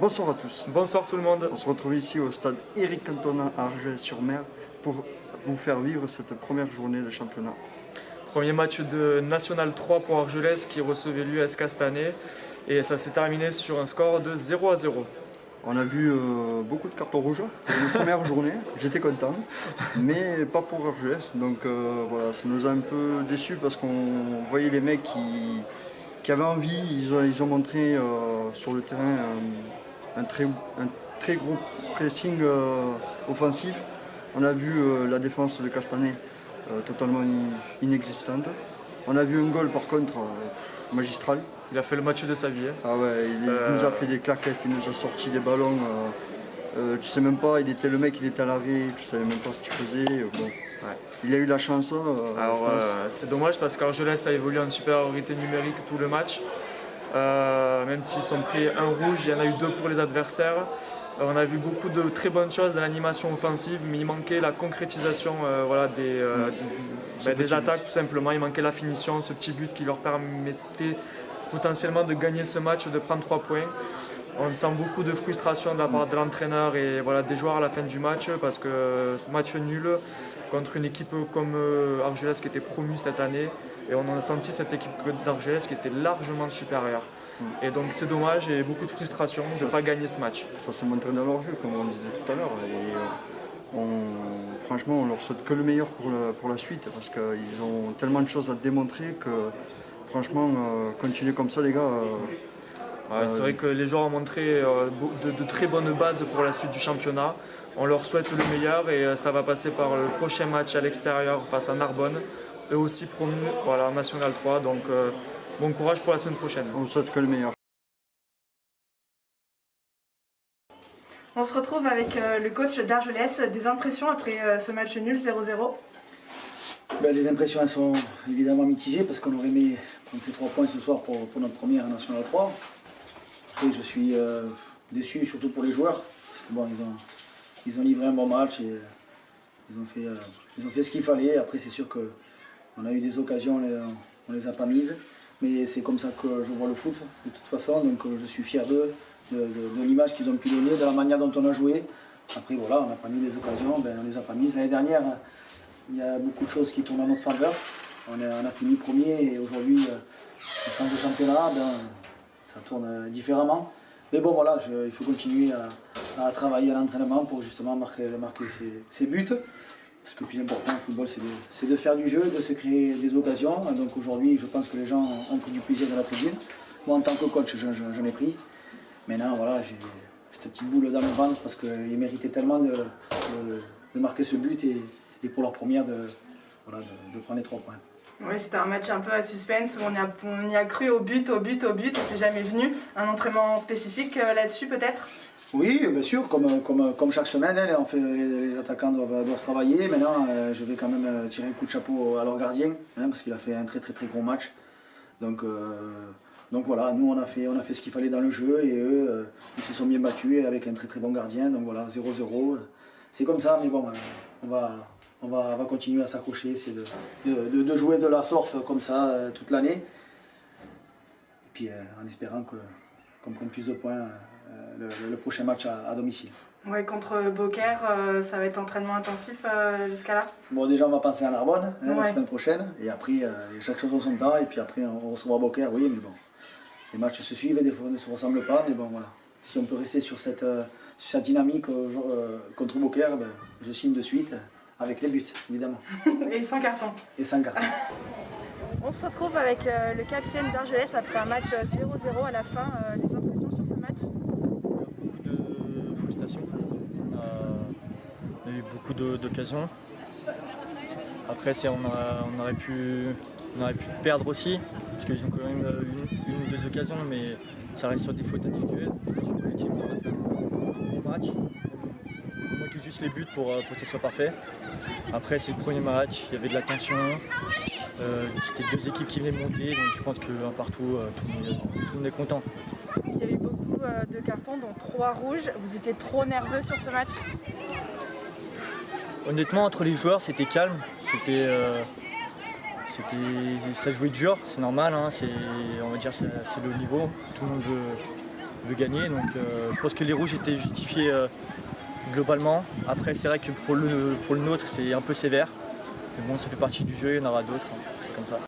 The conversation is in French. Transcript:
Bonsoir à tous. Bonsoir tout le monde. On se retrouve ici au stade Éric Cantona à Argelès-sur-Mer pour vous faire vivre cette première journée de championnat. Premier match de National 3 pour Argelès qui recevait l'US Castanet et ça s'est terminé sur un score de 0-0. On a vu beaucoup de cartons rouges pour une première journée, j'étais content, mais pas pour Argelès. Donc voilà, ça nous a un peu déçus parce qu'on voyait les mecs qui avaient envie, ils ont montré sur le terrain un très gros pressing offensif. On a vu la défense de Castanet totalement inexistante. On a vu un goal par contre magistral. Il a fait le match de sa vie. Ah ouais, il nous a fait des claquettes, il nous a sorti des ballons. Tu sais même pas, il était à l'arrêt, tu savais même pas ce qu'il faisait. Bon. Ouais. Il a eu la chance. Alors c'est dommage parce qu'Argelès a évolué en supériorité numérique tout le match. Même s'ils sont pris un rouge, il y en a eu deux pour les adversaires. On a vu beaucoup de très bonnes choses dans l'animation offensive, mais il manquait la concrétisation des attaques tout simplement. Il manquait la finition, ce petit but qui leur permettait potentiellement de gagner ce match, de prendre 3 points. On sent beaucoup de frustration de la part de l'entraîneur et des joueurs à la fin du match parce que ce match nul contre une équipe comme Argelès qui était promue cette année. Et on a senti cette équipe d'Argelès qui était largement supérieure. Et donc c'est dommage et beaucoup de frustration de ne pas gagner ce match. Ça s'est montré dans leur jeu, comme on disait tout à l'heure. Et franchement, on leur souhaite que le meilleur pour la suite parce qu'ils ont tellement de choses à démontrer que franchement, continuez comme ça les gars. C'est vrai que les joueurs ont montré de très bonnes bases pour la suite du championnat. On leur souhaite le meilleur et ça va passer par le prochain match à l'extérieur face à Narbonne. Eux aussi promus en National 3, donc bon courage pour la semaine prochaine. On souhaite que le meilleur. On se retrouve avec le coach d'Argelès. Des impressions après ce match nul 0-0? Les impressions elles sont évidemment mitigées parce qu'on aurait aimé prendre ces 3 points ce soir pour notre première National 3. Après je suis déçu surtout pour les joueurs parce que bon, ils ont livré un bon match et ils ont fait ce qu'il fallait. Après c'est sûr qu'on a eu des occasions, on les a pas mises, mais c'est comme ça que je vois le foot de toute façon, donc je suis fier d'eux, de l'image qu'ils ont pu donner, de la manière dont on a joué. Après voilà, on n'a pas mis les occasions, on les a pas mises. L'année dernière, il y a beaucoup de choses qui tournent en notre faveur. On a fini premier et aujourd'hui, on change de championnat, ça tourne différemment. Mais bon voilà, il faut continuer à travailler à l'entraînement pour justement marquer ses buts. Parce que le plus important au football, c'est de faire du jeu, de se créer des occasions. Donc aujourd'hui, je pense que les gens ont pris du plaisir de la tribune. Moi, en tant que coach, j'en ai pris. Maintenant, voilà, j'ai cette petite boule dans le ventre parce qu'ils méritaient tellement de marquer ce but et pour leur première de prendre les 3 points. Oui, c'était un match un peu à suspense où on y a cru au but et c'est jamais venu. Un entraînement spécifique là-dessus peut-être? Oui, bien sûr, comme chaque semaine, les attaquants doivent travailler. Maintenant, je vais quand même tirer un coup de chapeau à leur gardien, parce qu'il a fait un très gros match. Donc voilà, nous on a fait ce qu'il fallait dans le jeu et eux, ils se sont bien battus avec un très bon gardien. Donc voilà, 0-0, c'est comme ça, mais bon, on va continuer à s'accrocher, essayer de jouer de la sorte comme ça toute l'année. Et puis en espérant qu'on prenne plus de points le prochain match à domicile. Ouais, contre Beaucaire, ça va être entraînement intensif jusqu'à là? Bon, déjà on va passer à Narbonne la semaine prochaine et après chaque chose en son temps et puis après on recevra Beaucaire, oui, mais bon, les matchs se suivent et des fois ne se ressemblent pas, mais bon voilà. Si on peut rester sur cette dynamique contre Beaucaire, je signe de suite avec les buts évidemment. Et sans carton. Et sans carton. On se retrouve avec le capitaine d'Argelès après un match 0-0 à la fin. Les impressions sur ce match? Beaucoup de frustration. On a eu beaucoup d'occasions. Après, on aurait pu perdre aussi, parce qu'ils ont quand même une ou 2 occasions, mais ça reste sur des fautes individuelles. Je pense que collectivement, on a fait un bon match. Il manquait juste les buts pour que ce soit parfait. Après, c'est le premier match, il y avait de la tension. C'était 2 équipes qui venaient de monter, donc je pense qu'un partout, tout le monde est content. Il y a eu beaucoup de cartons, dont 3 rouges. Vous étiez trop nerveux sur ce match? Honnêtement, entre les joueurs, c'était calme. Ça jouait dur, c'est normal. On va dire c'est le haut niveau. Tout le monde veut gagner. Donc je pense que les rouges étaient justifiés globalement. Après, c'est vrai que pour le nôtre, c'est un peu sévère. Mais bon, ça fait partie du jeu, il y en aura d'autres, c'est comme ça.